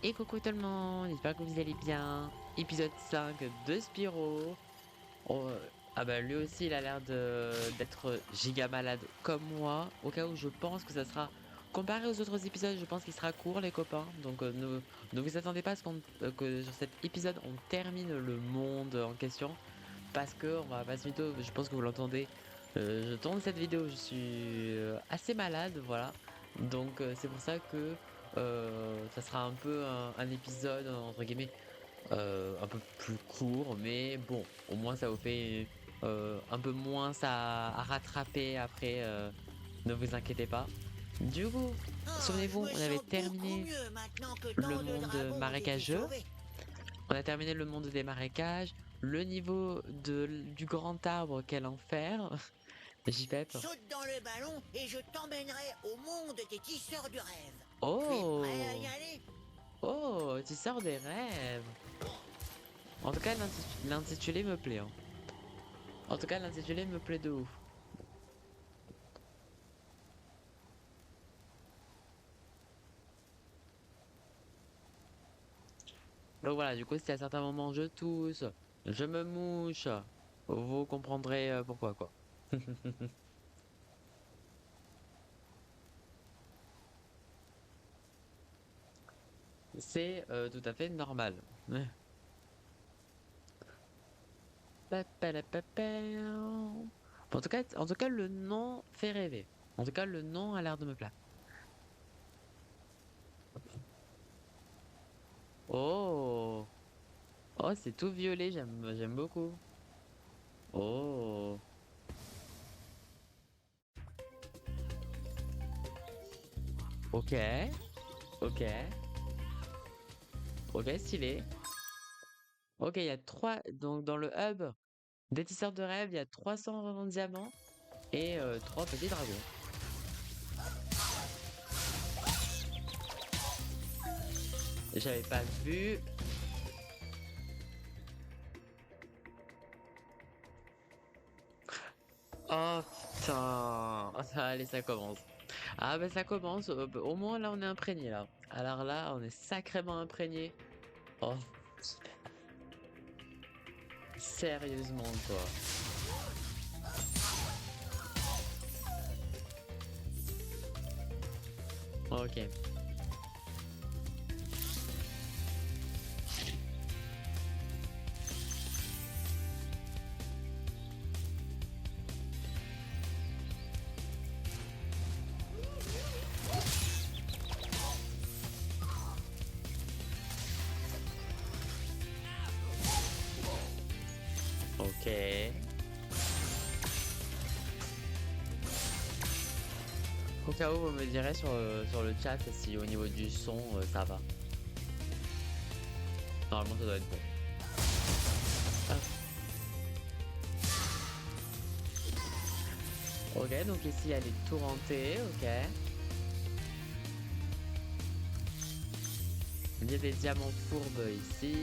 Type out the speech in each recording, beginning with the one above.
Et coucou tout le monde, j'espère que vous allez bien. Épisode 5 de Spyro. Oh, ah bah lui aussi il a l'air d'être giga malade comme moi. Au cas où je pense que ça sera, comparé aux autres épisodes, je pense qu'il sera court les copains. Donc ne vous attendez pas à ce que sur cet épisode on termine le monde en question. Parce que on va pas se mytho, je pense que vous l'entendez. Je tourne cette vidéo, je suis assez malade, voilà. Donc c'est pour ça que ça sera un peu un épisode entre guillemets un peu plus court, mais bon, au moins ça vous fait un peu moins ça à rattraper après. Ne vous inquiétez pas. Du coup, Ah, je souvenez-vous, me on avait sens beaucoup terminé mieux maintenant que le tant de monde dragons ont été marécageux. sauvés. On a terminé le monde des marécages, le niveau du grand arbre, quel enfer. JPEP. Saute dans le ballon et je t'emmènerai au monde des tisseurs du rêve. Tu es prêt à y Oh! aller? Oh, tu sors des rêves. En tout cas, l'intitulé me plaît, hein. En tout cas, l'intitulé me plaît de ouf. Donc voilà, du coup, si à certains moments je tousse, je me mouche, vous comprendrez pourquoi, quoi. C'est tout à fait normal. Papalapapam. En tout cas, le nom fait rêver. En tout cas, le nom a l'air de me plaire. Oh! Oh, c'est tout violet, j'aime beaucoup. Oh! Ok, ok, ok, stylé. Ok, il y a trois. Donc, dans le hub des tisseurs de rêve, il y a 320 diamants et 3 petits dragons. J'avais pas vu. Oh putain. Allez, ça commence. Ah, bah, ça commence. Bah, au moins, là, on est imprégné, là. Alors là, on est sacrément imprégné. Oh, sérieusement, quoi. Ok. Ok. Au cas où, vous me direz sur le chat si au niveau du son, ça va. Normalement, ça doit être bon. Ah. Ok, donc ici, elle est tourmentée. Ok. Il y a des diamants fourbes ici.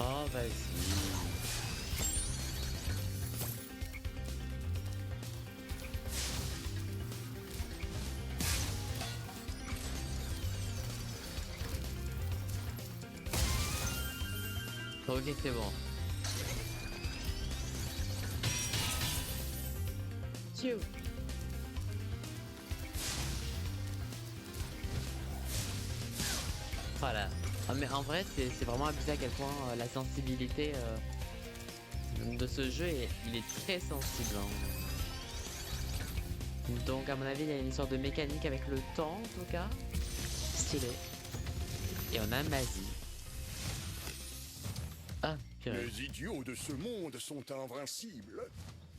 Oh, vas-y. Ok, c'est bon. Tchou. Voilà. Ah, mais en vrai, c'est vraiment abusé à quel point la sensibilité de ce jeu, il est très sensible, hein. Donc, à mon avis, il y a une histoire de mécanique avec le temps, en tout cas. Stylé. Et on a Mazie. Ah, purée. Les idiots de ce monde sont invincibles.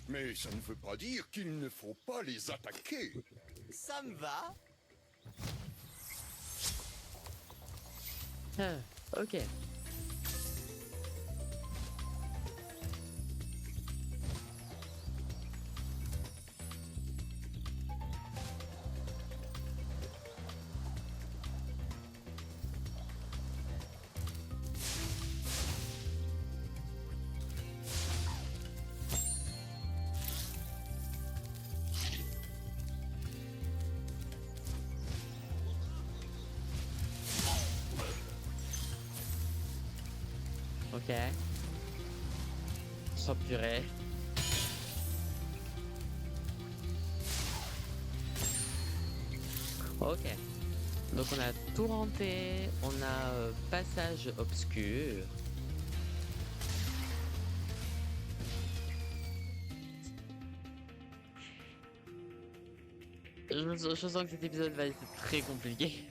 Mais ça ne veut pas dire qu'il ne faut pas les attaquer. Ça me va. Ah, ok. Ok. Oh purée. Ok. Donc on a tout renté, on a passage obscur. Je sens que cet épisode va être très compliqué.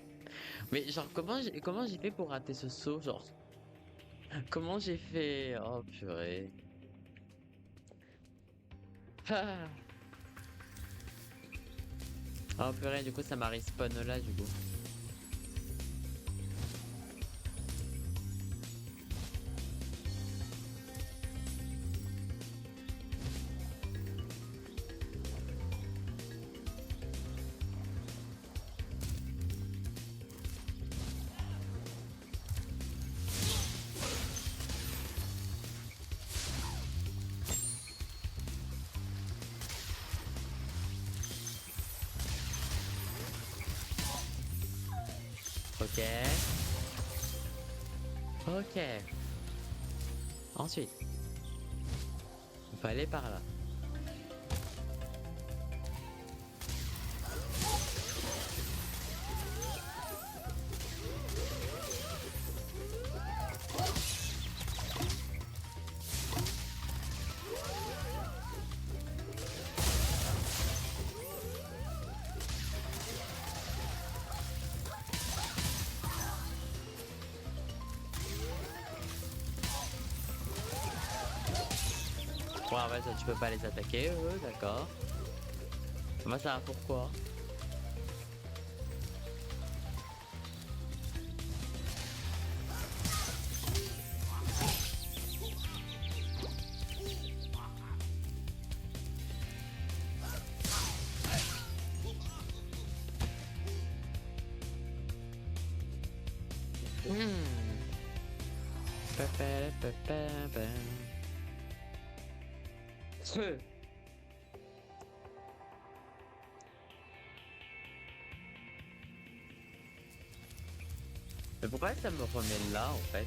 Mais genre comment j'ai fait pour rater ce saut? Genre comment j'ai fait? Oh purée. Ah. Oh purée, du coup ça m'a respawn là du coup. Ok. Ok. Ensuite, il faut aller par là. Ouais, ouais, ça, tu peux pas les attaquer, eux, d'accord. Moi, ça va pourquoi? Feu. Mais pourquoi ça me remet là, en fait?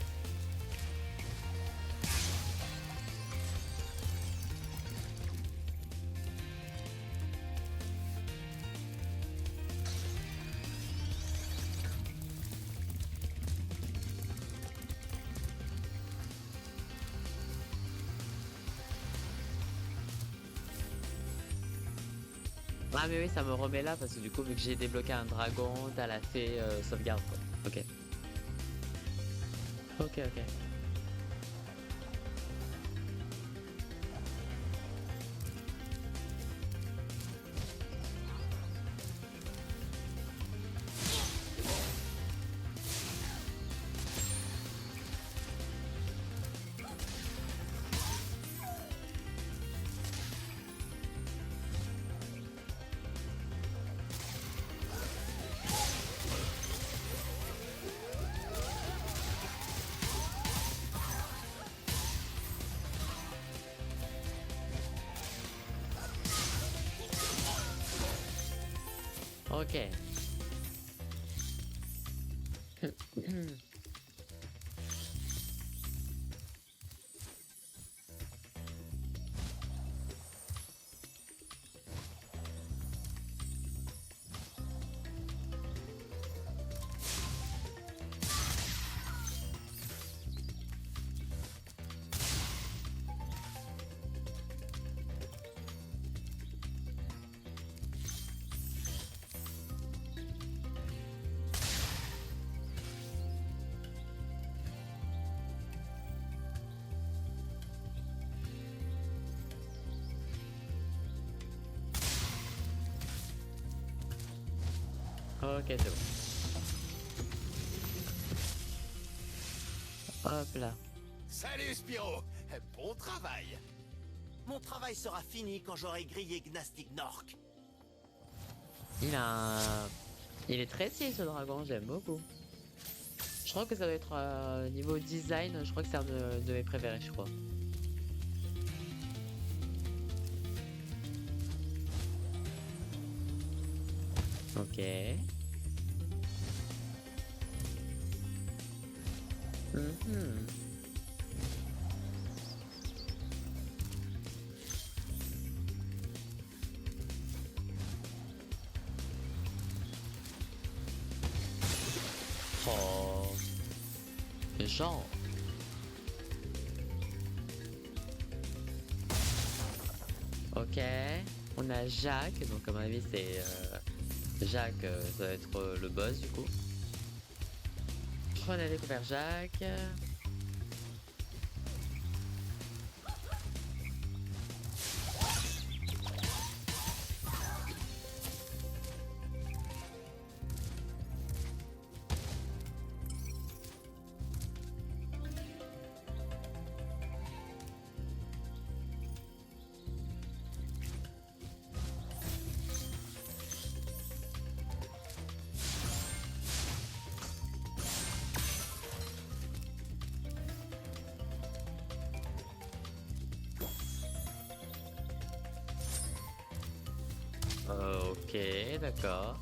Ah mais oui, ça me remet là parce que du coup vu que j'ai débloqué un dragon, t'as la fée sauvegarde quoi. Ok. Ok, ok. Ok. Ok, c'est bon. Hop là. Salut Spyro. Bon travail. Mon travail sera fini quand j'aurai grillé Gnastic Nork. Il a un... Il est très stylé ce dragon, j'aime beaucoup. Je crois que ça doit être niveau design, je crois que c'est un de mes préférés, je crois. Ok. Jean. Ok, on a Jacques, donc à mon avis c'est Jacques, ça va être le boss du coup. On a découvert Jacques. Ok, d'accord.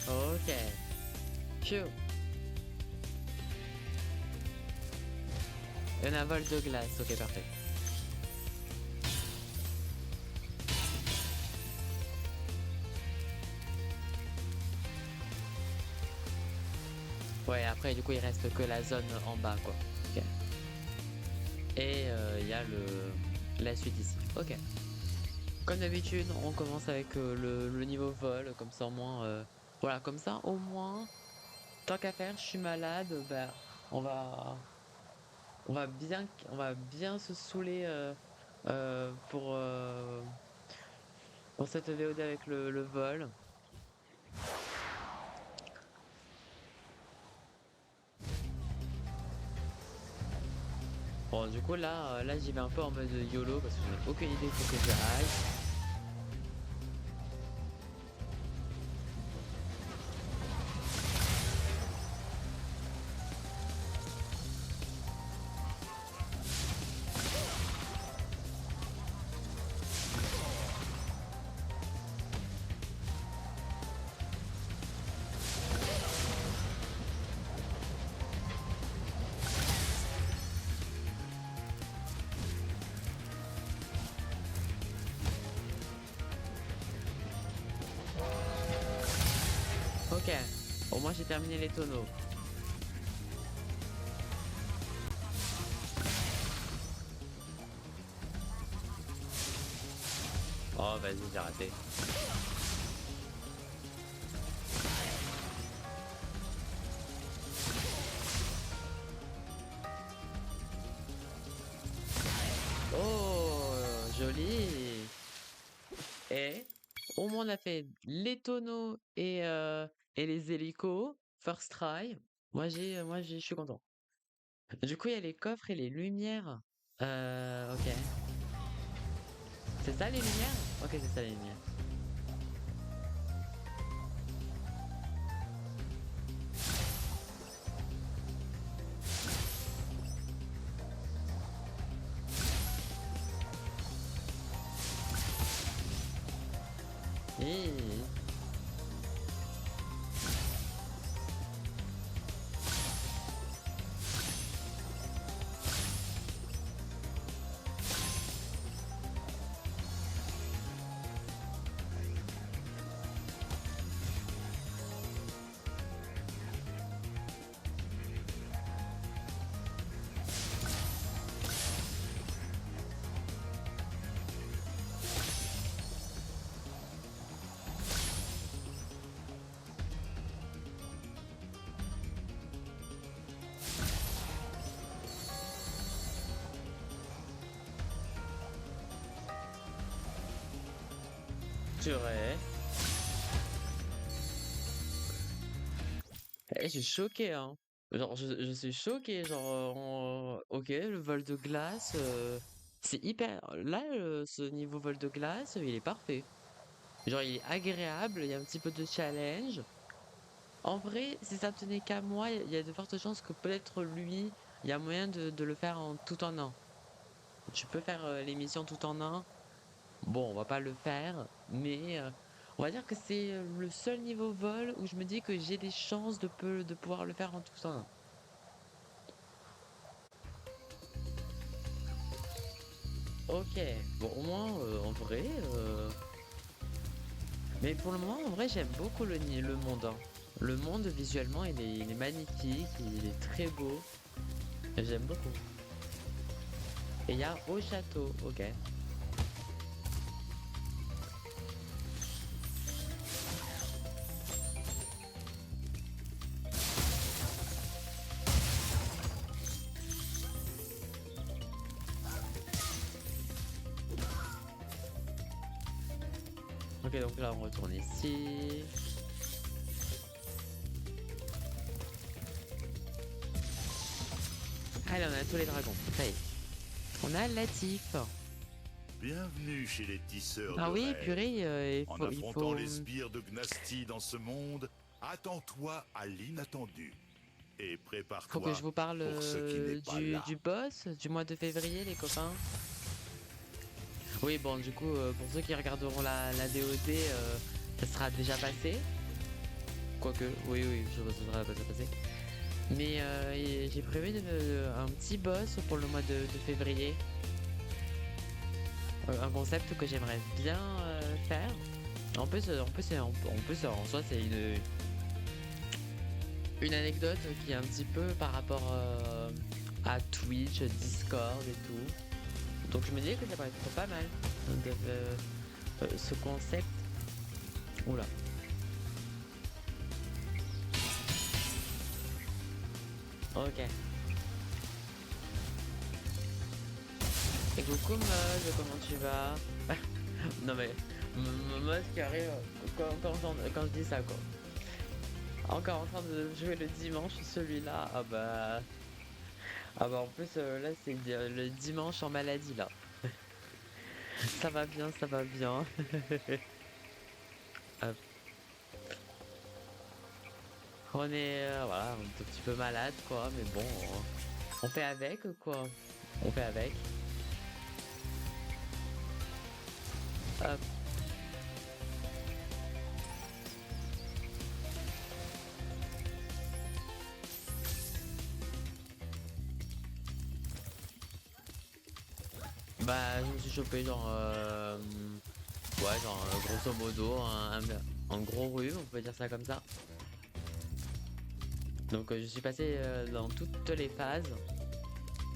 Ok. Phew. Et on a un vol de glace, ok parfait. Ouais, après du coup il reste que la zone en bas quoi. Ok. Et il y a la suite ici. Ok. Comme d'habitude, on commence avec le niveau vol, comme ça au moins, voilà, comme ça au moins, tant qu'à faire, je suis malade, bah, on va, on va bien se saouler pour cette VOD avec le vol. Bon, du coup là j'y vais un peu en mode YOLO parce que j'ai aucune idée où faut que je aille. Ok, au moins j'ai terminé les tonneaux. Oh vas-y, j'ai raté. Oh, joli. Et au moins on a fait les tonneaux et les hélicos. First try. Je suis content. Du coup, il y a les coffres et les lumières. Ok. C'est ça les lumières? Ok, c'est ça les lumières. Hi. Purée. Eh, je suis choqué, hein. Genre, je suis choqué. Genre, ok, le vol de glace, c'est hyper. Là, ce niveau vol de glace, il est parfait. Genre, il est agréable, il y a un petit peu de challenge. En vrai, si ça tenait qu'à moi, il y a de fortes chances que peut-être lui, il y a moyen de le faire en tout en un. Tu peux faire l'émission tout en un. Bon, on va pas le faire, mais on va dire que c'est le seul niveau vol où je me dis que j'ai des chances de pouvoir le faire en tout en un. Ok, bon, au moins, en vrai. Mais pour le moment, en vrai, j'aime beaucoup le monde, hein. Le monde, visuellement, il est magnifique, il est très beau. J'aime beaucoup. Et il y a au château, ok. Ok, donc là, on retourne ici. Allez, on a tous les dragons. Ça y est. On a Latif. Bienvenue chez les tisseurs Ah de oui, rêves. purée, En affrontant les sbires de Gnasty dans ce monde, attends-toi à l'inattendu. Et faut que prépare-toi je vous parle pour ce qui n'est pas là. du boss du mois de février, les copains. Oui, bon, du coup, pour ceux qui regarderont la DOD, ça sera déjà passé. Quoique, oui, ça sera déjà passé. Mais j'ai prévu un petit boss pour le mois de février. Un concept que j'aimerais bien faire. En plus, en soi, c'est une anecdote qui est un petit peu par rapport à Twitch, Discord et tout. Donc je me disais que ça pourrait être pas mal ce concept. Oula. Ok. Et coucou Mode, comment tu vas? Non mais, Mode qui arrive quand je dis ça quoi. Encore en train de jouer le dimanche celui-là, ah bah en plus là c'est le dimanche en maladie là. Ça va bien, ça va bien. Hop. On est voilà, un tout petit peu malade quoi, mais bon, on fait avec quoi. On fait avec. Hop. Bah je me suis chopé genre ouais genre grosso modo un gros rhume, on peut dire ça comme ça. Donc je suis passé dans toutes les phases.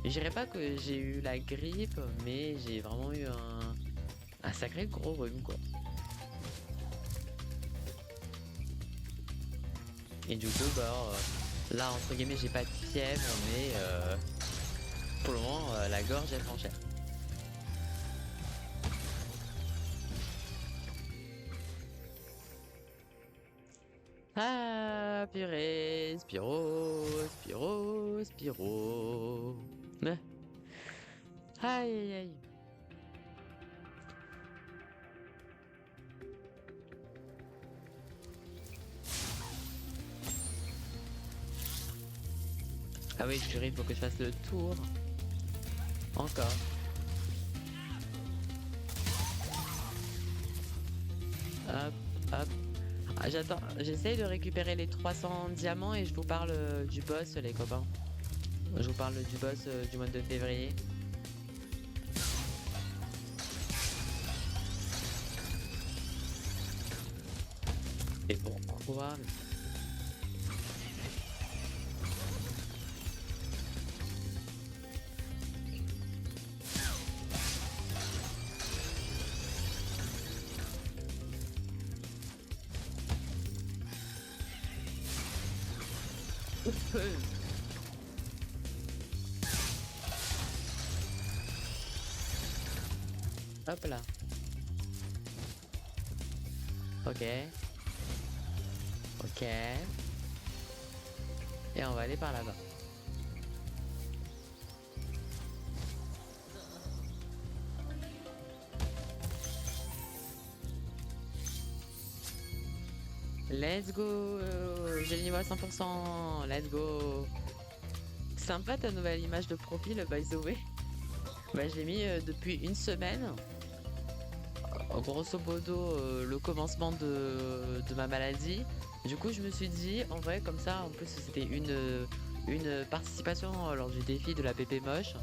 Je dirais pas que j'ai eu la grippe, mais j'ai vraiment eu un sacré gros rhume quoi. Et du coup bah là entre guillemets j'ai pas de fièvre, mais pour le moment la gorge elle prend cher. Ah purée, Spyro. Ah. Aïe aïe aïe. Ah oui, purée, il faut que je fasse le tour. Encore. Hop, hop. Ah, j'attends, j'essaye de récupérer les 300 diamants et je vous parle du boss, les copains. Je vous parle du boss du mois de février. Et pourquoi? Hop là. Ok. Ok. Et on va aller par là-bas. Let's go. J'ai le niveau à 100%. Let's go. Sympa ta nouvelle image de profil, by the way. Bah, je l'ai mis depuis une semaine. Grosso modo, le commencement de ma maladie. Du coup, je me suis dit, en vrai, comme ça, en plus, c'était une participation lors du défi de la pépé moche,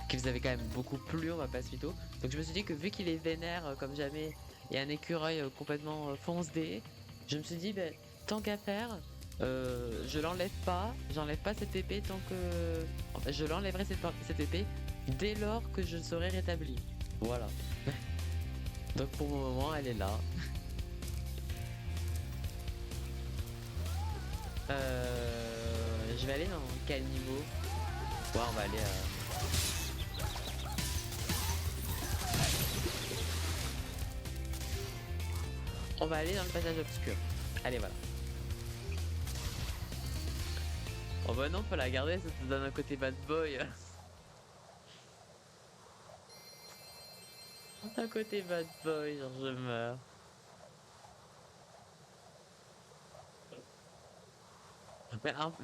qui vous avait quand même beaucoup plu, on va pas se mytho. Donc, je me suis dit que vu qu'il est vénère comme jamais, et un écureuil complètement fonce-dé, je me suis dit, ben, tant qu'à faire, je l'enlève pas, j'enlève pas cette épée tant que. Enfin, je l'enlèverai cette épée dès lors que je serai rétabli. Voilà. Donc pour le moment, elle est là. Je vais aller dans quel niveau? Ouais, on va aller on va aller dans le passage obscur. Allez, voilà. Oh bah non, faut la garder, ça te donne un côté bad boy. Un côté bad boy, genre je meurs.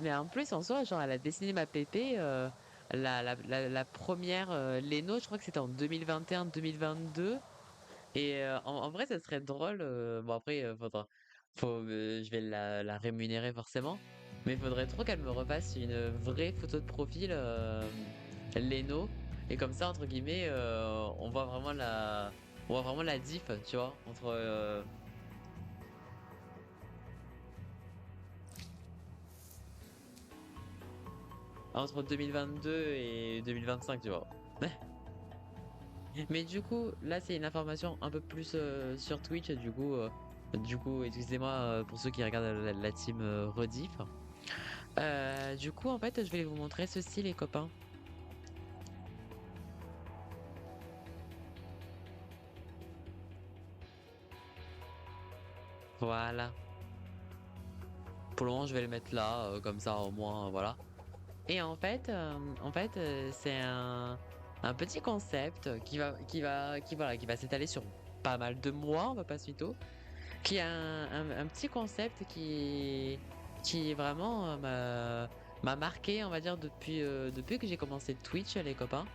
Mais en plus, en soi, genre, elle a dessiné ma pépé, la première Leno, je crois que c'était en 2021-2022. Et en vrai, ça serait drôle. Bon, après, je vais la rémunérer forcément. Mais il faudrait trop qu'elle me refasse une vraie photo de profil Leno. Et comme ça, entre guillemets, on voit vraiment la diff, tu vois, entre 2022 et 2025, tu vois. Mais du coup, là, c'est une information un peu plus sur Twitch. Du coup, excusez-moi pour ceux qui regardent la team rediff. Du coup, en fait, je vais vous montrer ceci, les copains. Voilà. Pour le moment, je vais le mettre là, comme ça, au moins, voilà. Et en fait, c'est un petit concept qui va s'étaler sur pas mal de mois, on va pas se mytho, qui a un petit concept qui vraiment m'a marqué, on va dire, depuis que j'ai commencé Twitch, les copains.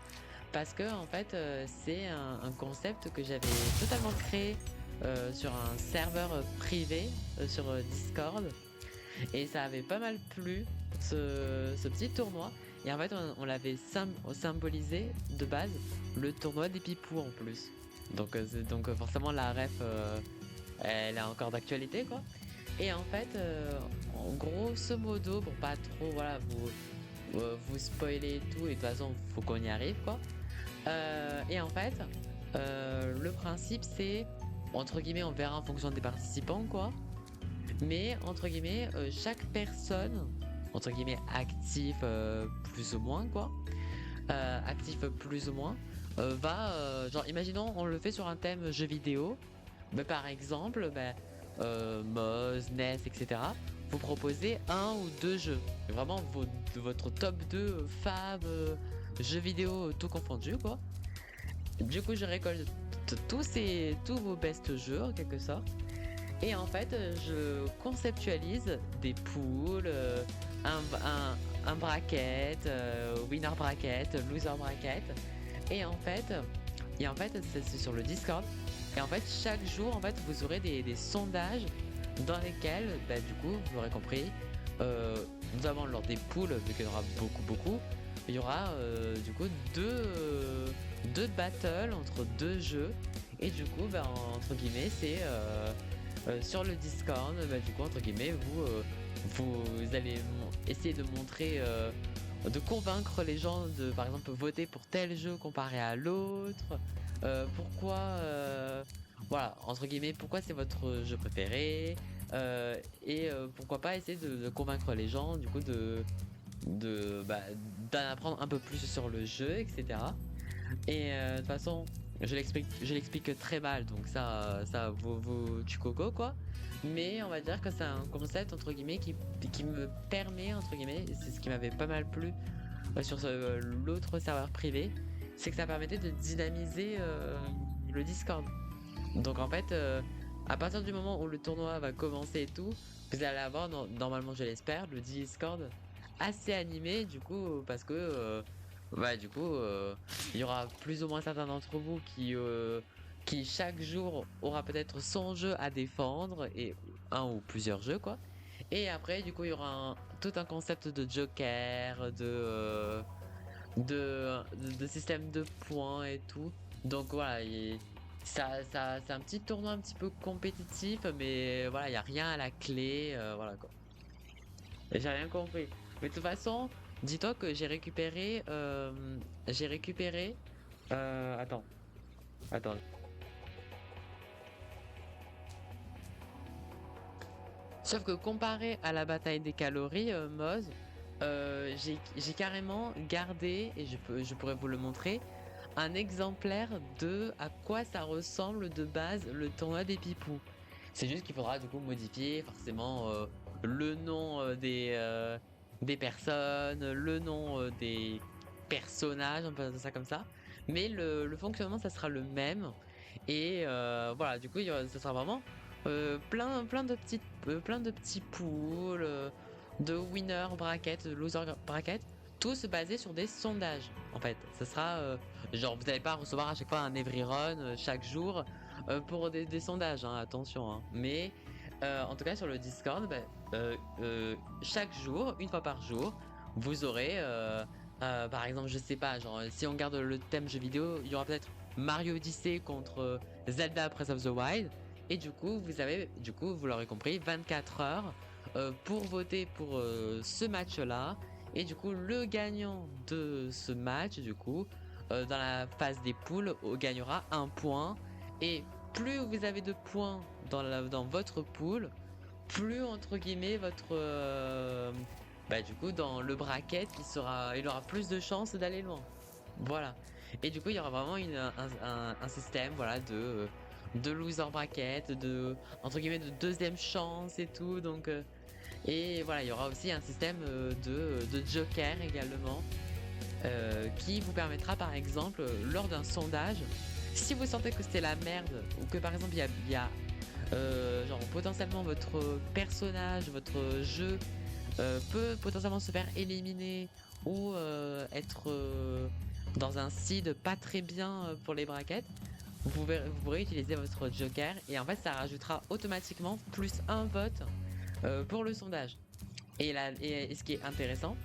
Parce que, en fait, c'est un concept que j'avais totalement créé sur un serveur privé sur Discord. Et ça avait pas mal plu, ce petit tournoi. Et en fait, on l'avait symbolisé de base, le tournoi des pipous en plus. Donc forcément, la ref, elle est encore d'actualité, quoi. Et en fait, en grosso modo, pour pas trop voilà, vous spoiler et tout, et de toute façon, faut qu'on y arrive, quoi. Et en fait, le principe, c'est, entre guillemets, on verra en fonction des participants, quoi. Mais entre guillemets, chaque personne, entre guillemets, actif plus ou moins, quoi, actif plus ou moins, genre, imaginons, on le fait sur un thème jeu vidéo, mais par exemple, Moz, NES, etc. Vous proposez un ou deux jeux, vraiment votre top 2 fab, jeux vidéo tout confondu, quoi. Du coup, je récolte tous vos best jeux en quelque sorte. Et en fait, je conceptualise des poules, un bracket, winner bracket, loser bracket. Et en fait, c'est sur le Discord. Et en fait, chaque jour, en fait, vous aurez des sondages dans lesquels, du coup, vous l'aurez compris, notamment lors des poules, vu qu'il y en aura beaucoup, il y aura du coup deux battles entre deux jeux. Et du coup, entre guillemets, c'est sur le Discord, du coup, entre guillemets, vous allez essayer de montrer, de convaincre les gens de, par exemple, voter pour tel jeu comparé à l'autre. Pourquoi, voilà, entre guillemets, pourquoi c'est votre jeu préféré. Et pourquoi pas essayer de convaincre les gens, du coup, d'en apprendre un peu plus sur le jeu, etc. Et de toute façon, je l'explique très mal, donc ça tu coco, quoi. Mais on va dire que c'est un concept, entre guillemets, qui me permet, entre guillemets, c'est ce qui m'avait pas mal plu sur l'autre serveur privé, c'est que ça permettait de dynamiser le Discord. Donc en fait, à partir du moment où le tournoi va commencer et tout, Vous allez avoir, normalement je l'espère, le Discord assez animé du coup parce que il y aura plus ou moins certains d'entre vous qui chaque jour aura peut-être son jeu à défendre et un ou plusieurs jeux quoi. Et après du coup il y aura tout un concept de joker, de système de points et tout. Donc voilà, c'est un petit tournoi un petit peu compétitif, mais voilà, il n'y a rien à la clé, voilà quoi. Et j'ai rien compris. Mais de toute façon, dis-toi que j'ai récupéré, attends, attends. Sauf que comparé à la bataille des calories, Moz, j'ai carrément gardé, et je pourrais vous le montrer, un exemplaire de à quoi ça ressemble de base le tournoi des Pipous. C'est juste qu'il faudra du coup modifier forcément le nom des personnes, le nom des personnages, on peut dire ça comme ça. Mais le fonctionnement, ça sera le même. Et voilà, du coup, ça sera vraiment plein de petits pools, de winner bracket, de loser bracket, tous basés sur des sondages. En fait, ça sera genre vous n'allez pas recevoir à chaque fois un every run chaque jour pour des sondages, hein, attention. Hein. Mais en tout cas sur le Discord, chaque jour, une fois par jour, vous aurez par exemple, je sais pas, genre si on garde le thème jeu vidéo, il y aura peut-être Mario Odyssey contre Zelda Breath of the Wild. Et du coup, vous l'aurez compris, 24 heures pour voter pour ce match-là. Et du coup, le gagnant de ce match, du coup, dans la phase des poules, gagnera un point. Et plus vous avez de points dans votre pool, plus entre guillemets votre du coup dans le bracket il aura plus de chances d'aller loin. Voilà. Et du coup il y aura vraiment un système voilà de loser bracket, de entre guillemets de deuxième chance et tout. Donc et voilà il y aura aussi un système de joker également qui vous permettra par exemple lors d'un sondage, si vous sentez que c'est la merde ou que par exemple il y a genre potentiellement votre personnage, votre jeu peut potentiellement se faire éliminer ou être dans un seed pas très bien pour les brackets, vous pourrez utiliser votre joker et en fait ça rajoutera automatiquement plus un vote pour le sondage. Et ce qui est intéressant,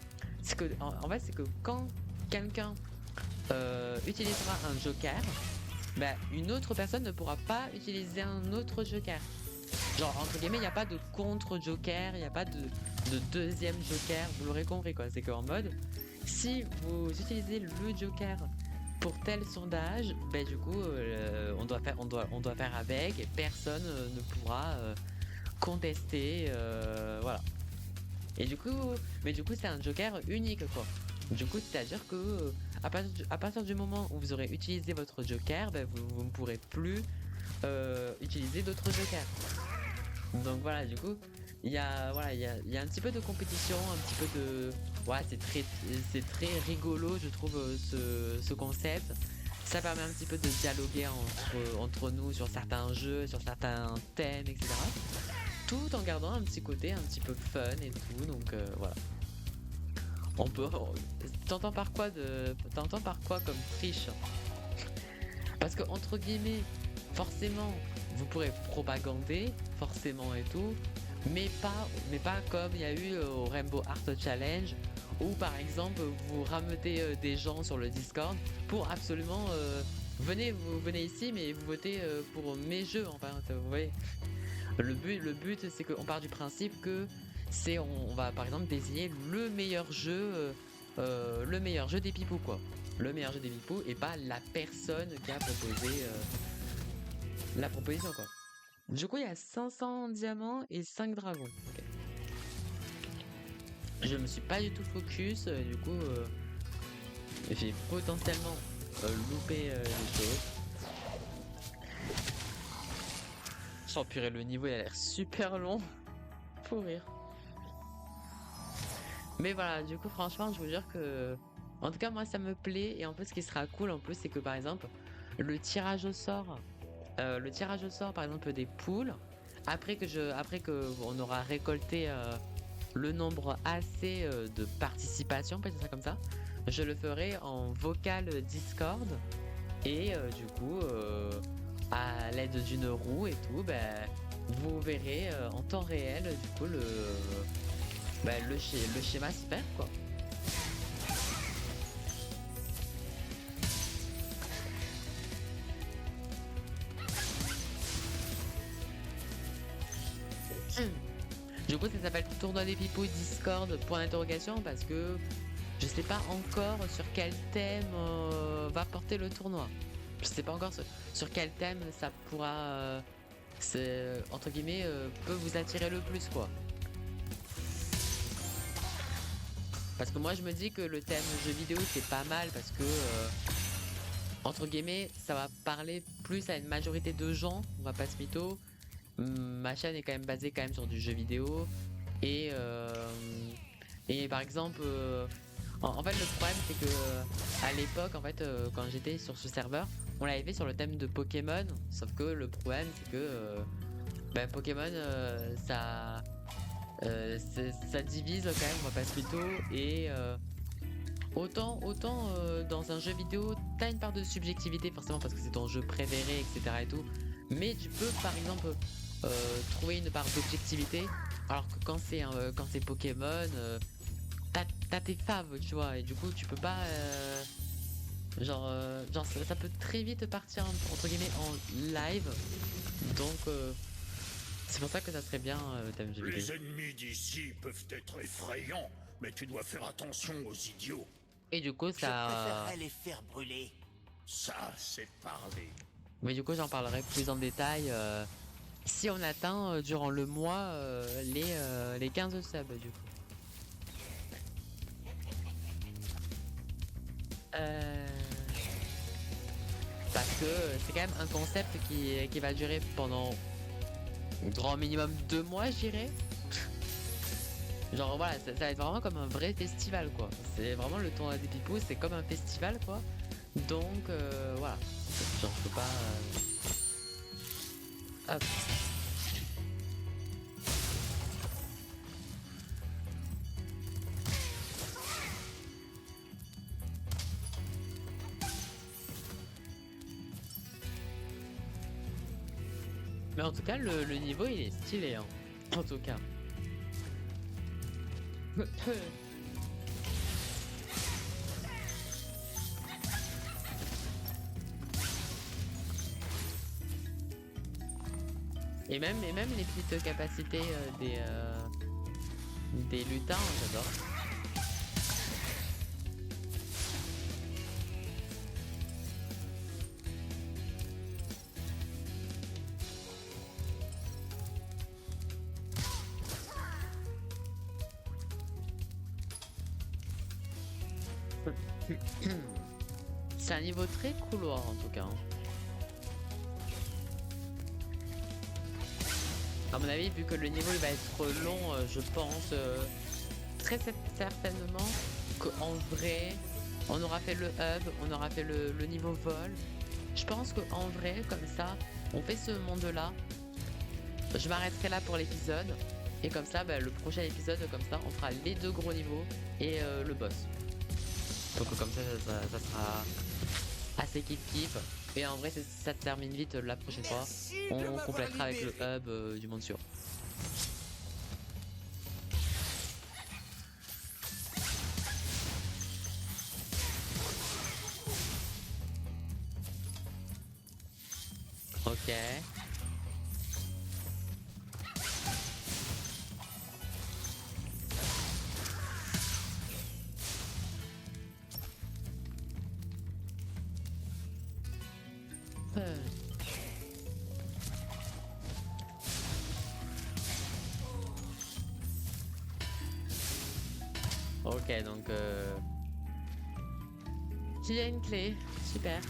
c'est que en fait c'est que quand quelqu'un utilisera un joker, une autre personne ne pourra pas utiliser un autre joker. Genre entre guillemets il n'y a pas de contre joker, il n'y a pas de deuxième joker, vous l'aurez compris quoi. C'est qu'en mode si vous utilisez le joker pour tel sondage, du coup on doit faire avec et personne ne pourra contester, voilà. Et du coup c'est un joker unique quoi. Du coup c'est à dire que à partir du moment où vous aurez utilisé votre joker, vous ne pourrez plus utiliser d'autres jokers. Donc voilà, du coup il y a un petit peu de compétition, un petit peu de c'est très rigolo je trouve ce concept. Ça permet un petit peu de dialoguer entre nous sur certains jeux, sur certains thèmes, etc. Tout en gardant un petit côté un petit peu fun et tout. Donc voilà. On peut. T'entends par quoi comme triche? Parce que entre guillemets, forcément, vous pourrez propagander, forcément et tout, mais pas comme il y a eu au Rainbow Heart Challenge, où par exemple vous rameutez des gens sur le Discord pour absolument vous venez ici mais vous votez pour mes jeux, enfin vous voyez. Le but c'est qu'on part du principe que on va par exemple désigner le meilleur jeu des Pipous quoi. Le meilleur jeu des Pipous et pas la personne qui a proposé la proposition quoi. Du coup il y a 500 diamants et 5 dragons. Okay. Je me suis pas du tout focus, du coup j'ai potentiellement loupé les choses. Oh purée, le niveau il a l'air super long. Faut rire. Mais voilà, du coup franchement je vous jure que en tout cas moi ça me plaît. Et en plus ce qui sera cool en plus c'est que par exemple le tirage au sort par exemple des poules après que on aura récolté le nombre assez de participation, on peut dire ça comme ça, je le ferai en vocal Discord et du coup à l'aide d'une roue et tout, vous verrez en temps réel du coup le schéma se faire quoi. Du coup ça s'appelle Tournoi des Pipous Discord point d'interrogation parce que je sais pas encore sur quel thème va porter le tournoi. Je sais pas encore sur quel thème ça pourra entre guillemets peut vous attirer le plus quoi. Parce que moi je me dis que le thème jeu vidéo c'est pas mal parce que entre guillemets ça va parler plus à une majorité de gens, on va pas se mytho. Ma chaîne est quand même basée quand même sur du jeu vidéo et par exemple en fait le problème c'est que à l'époque en fait quand j'étais sur ce serveur on l'avait fait sur le thème de Pokémon, sauf que le problème c'est que Pokémon ça divise quand même, on va pas se mytho et autant dans un jeu vidéo t'as une part de subjectivité forcément parce que c'est ton jeu préféré etc et tout, mais tu peux par exemple trouver une part d'objectivité alors que quand c'est Pokémon t'as tes faves tu vois et du coup tu peux pas genre ça peut très vite partir entre guillemets en live donc c'est pour ça que ça serait bien thème jeu vidéo. Les ennemis d'ici peuvent être effrayants, mais tu dois faire attention aux idiots. Et du coup Je préférerais les faire brûler. Ça, c'est parler. mais du coup j'en parlerai plus en détail si on atteint durant le mois les 15 subs du coup. Parce que c'est quand même un concept qui va durer pendant grand minimum 2 mois je dirais. Genre voilà ça va être vraiment comme un vrai festival quoi. C'est vraiment le tournoi des Pipous, c'est comme un festival quoi. Donc voilà. Genre je peux pas hop. Mais en tout cas, le niveau il est stylé, hein. En tout cas. Et même les petites capacités des lutins, j'adore. C'est un niveau très couloir en tout cas. Hein. À mon avis, vu que le niveau il va être long, je pense très certainement qu'en vrai, on aura fait le hub, on aura fait le niveau vol. Je pense qu'en vrai, comme ça, on fait ce monde-là. Je m'arrêterai là pour l'épisode. Et comme ça, le prochain épisode, comme ça, on fera les 2 gros niveaux et le boss. Donc comme ça sera assez kiff. Et en vrai, ça se termine vite la prochaine fois. On complétera avec le hub du monde sûr. Ok. Ok, donc il y a une clé, super.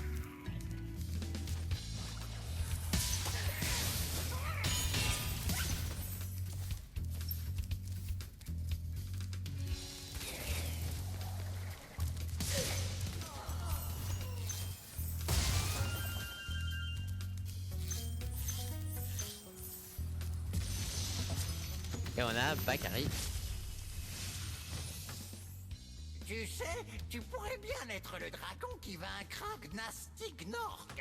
Et on a Bakary. Tu sais, tu pourrais bien être le dragon qui vaincra Gnasty Gnorc.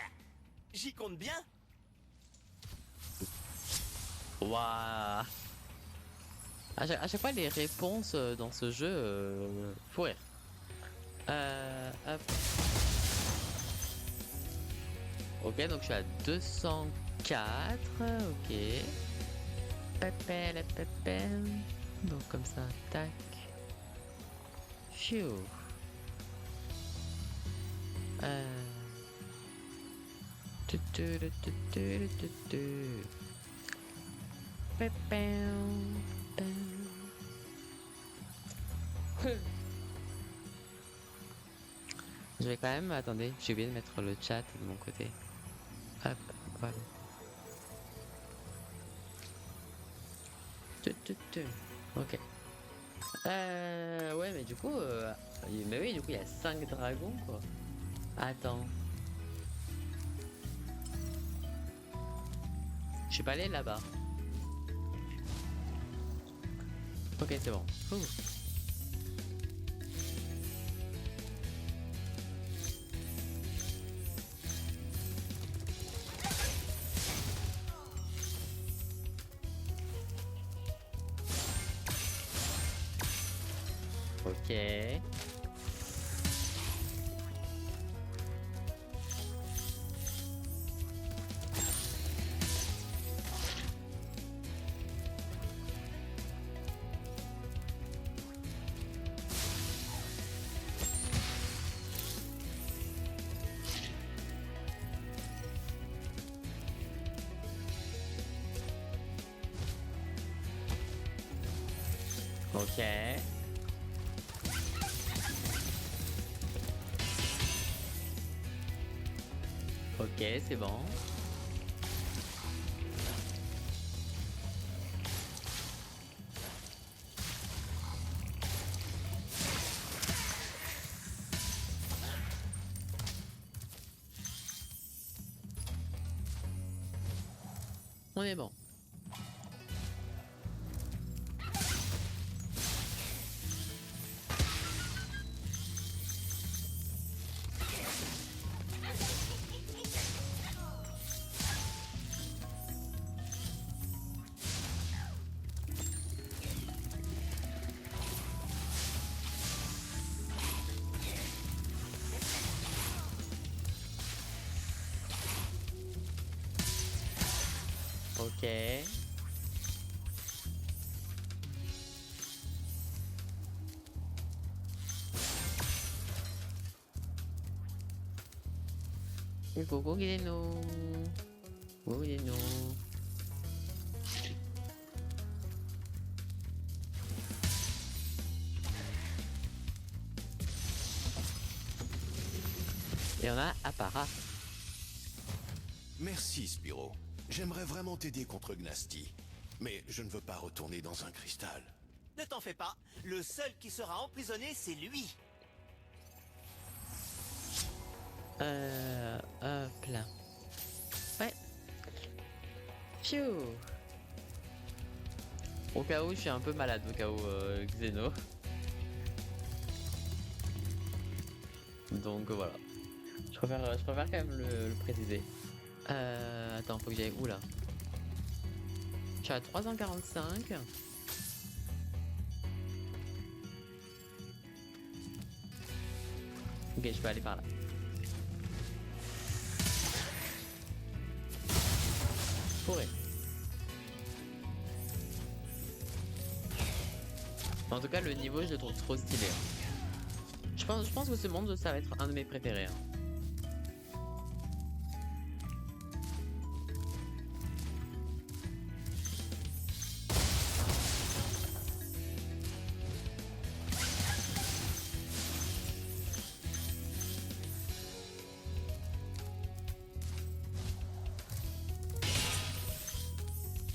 J'y compte bien. Waouh. À chaque fois, les réponses dans ce jeu, faut rire. Hop. Ok, donc je suis à 204. Ok. Pépé. Donc comme ça, tac. Phew. Je vais quand même, attendez, j'ai oublié de mettre le chat de mon côté. Hop, voilà. Ok. Ouais, mais du coup, mais oui, du coup, il y a 5 dragons, quoi. Attends. Je suis pas allé là-bas. Ok, c'est bon. Ouh. Ok. Ok. Ok, c'est bon. On est bon. Ok. Il faut guidez-nous. Guidez-nous. Et on a Apparat. Merci, Spyro. J'aimerais vraiment t'aider contre Gnasty. Mais je ne veux pas retourner dans un cristal. Ne t'en fais pas, le seul qui sera emprisonné, c'est lui. Hop là. Ouais. Phew. Au cas où je suis un peu malade, au cas où Xeno. Donc voilà. Je préfère quand même le préciser. Attends, faut que j'aille où là? Je suis à 345. Ok, je peux aller par là. Forêt. En tout cas, le niveau, je le trouve trop stylé. Je pense que ce monde, ça va être un de mes préférés.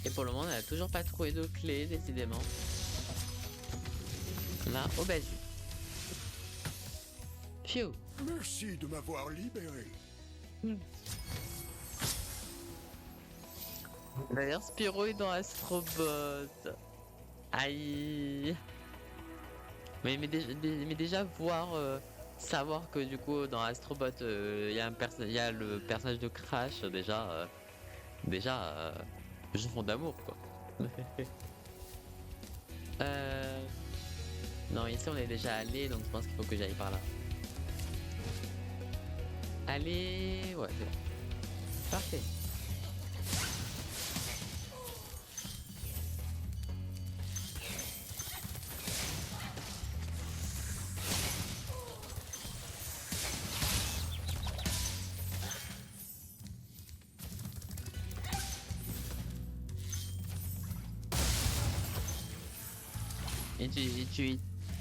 Et pour le moment, on n'a toujours pas trouvé de clé, décidément. Là, au bas. Phew. Merci de m'avoir libéré. D'ailleurs, Spyro est dans Astrobot. Aïe. Mais déjà voir, savoir que du coup dans Astrobot, il y a il y a le personnage de Crash, déjà, je fonds d'amour quoi. euh... Non, ici on est déjà allé, donc je pense qu'il faut que j'aille par là. Allez, ouais, c'est bon. Parfait.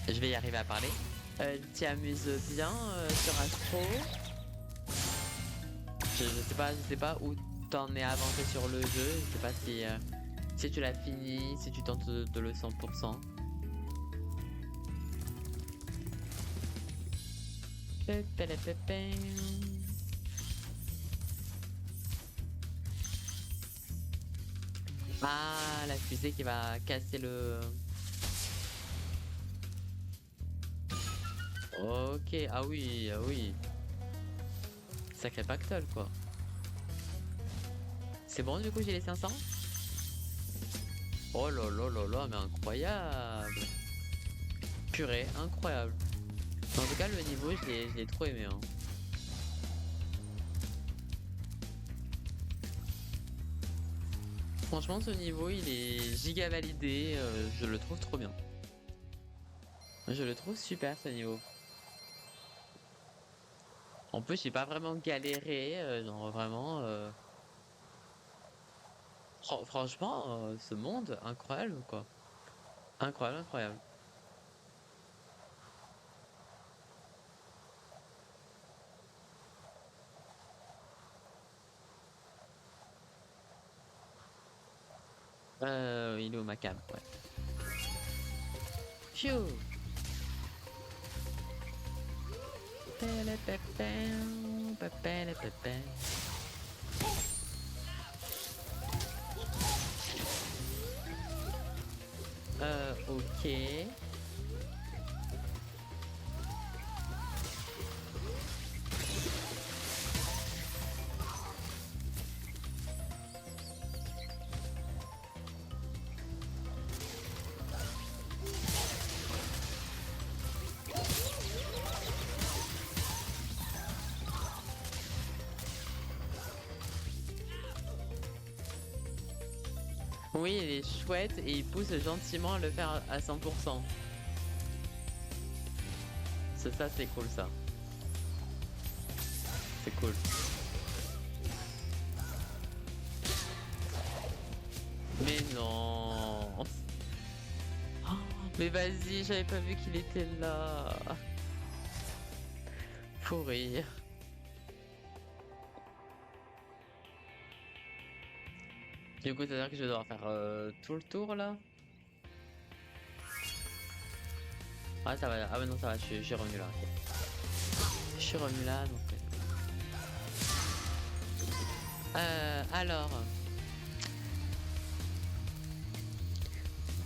Je vais y arriver à parler. Tu amuses bien sur Astro. Je sais pas où t'en es avancé sur le jeu. Je sais pas si tu l'as fini, si tu tentes de le 100%. Ah, la fusée qui va casser le... Ok, ah oui, ah oui. Sacré pactole quoi. C'est bon du coup j'ai les 500. Oh là là là là, mais incroyable. Purée, incroyable. En tout cas le niveau je l'ai trop aimé hein. Franchement ce niveau il est giga validé, je le trouve trop bien. Je le trouve super ce niveau. En plus j'ai pas vraiment galéré, genre vraiment... Franchement, ce monde, incroyable quoi. Incroyable, incroyable. Il est où ma cam? Ouais. Phew. Ok. Oui, il est chouette et il pousse gentiment à le faire à 100%. Ça c'est cool ça. C'est cool. Mais non. Oh, mais vas-y, j'avais pas vu qu'il était là. Faut rire. Du coup, c'est-à-dire que je vais devoir faire tout le tour là. Ah ça va, ah ouais non ça va, je suis revenu là. Okay. Je suis revenu là donc. Alors.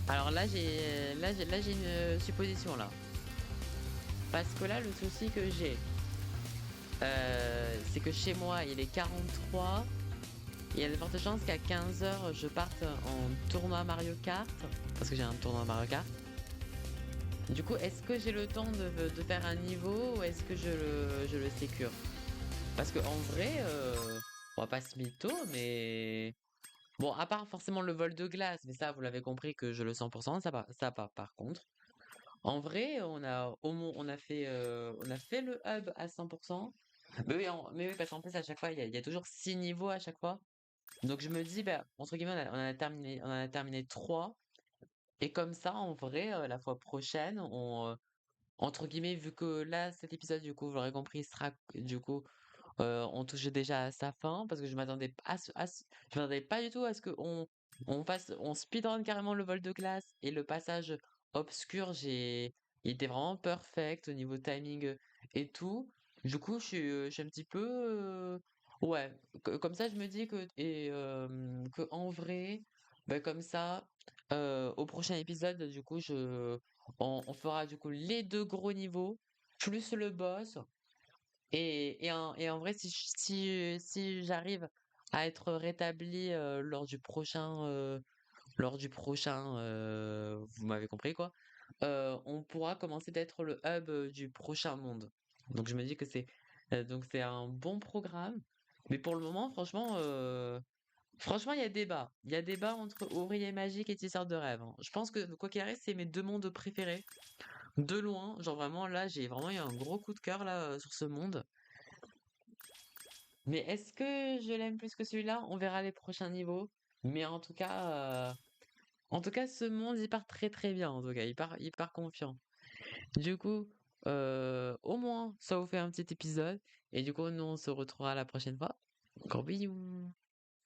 Alors là j'ai une supposition là. Parce que là le souci que j'ai, c'est que chez moi il est 43. Il y a de fortes chances qu'à 15h je parte en tournoi Mario Kart. Parce que j'ai un tournoi Mario Kart. Du coup, est-ce que j'ai le temps de faire un niveau ou est-ce que je le sécure? Parce que en vrai, on va pas se mytho, mais... Bon, à part forcément le vol de glace, mais ça, vous l'avez compris que je le 100%, ça pas par contre. En vrai, on a fait le hub à 100%. Mais oui, mais oui parce qu'en plus, à chaque fois, il y a toujours 6 niveaux à chaque fois. Donc je me dis, bah, entre guillemets, on en a terminé 3. Et comme ça, en vrai, la fois prochaine, entre guillemets, vu que là, cet épisode, du coup, vous l'aurez compris, sera, du coup, on touche déjà à sa fin, parce que je m'attendais pas je m'attendais pas du tout à ce on speedrun carrément le vol de glace et le passage obscur, il était vraiment perfect au niveau timing et tout. Du coup, je suis un petit peu, ouais, comme ça, je me dis que en vrai. Bah, comme ça, au prochain épisode, du coup, on fera du coup les 2 gros niveaux, plus le boss. Et en vrai, si j'arrive à être rétabli lors du prochain, vous m'avez compris quoi, on pourra commencer d'être le hub du prochain monde. Donc je me dis que c'est un bon programme. Mais pour le moment, franchement, il y a débat. Il y a débat entre ouvrier magique et tisseur de rêve, hein. Je pense que quoi qu'il arrive, c'est mes 2 mondes préférés. De loin, genre vraiment là, j'ai vraiment eu un gros coup de cœur là sur ce monde. Mais est-ce que je l'aime plus que celui-là? On verra les prochains niveaux. Mais en tout cas, ce monde, il part très très bien. En tout cas, il part confiant. Du coup, au moins, ça vous fait un petit épisode. Et du coup, nous, on se retrouvera la prochaine fois. Gros bisous.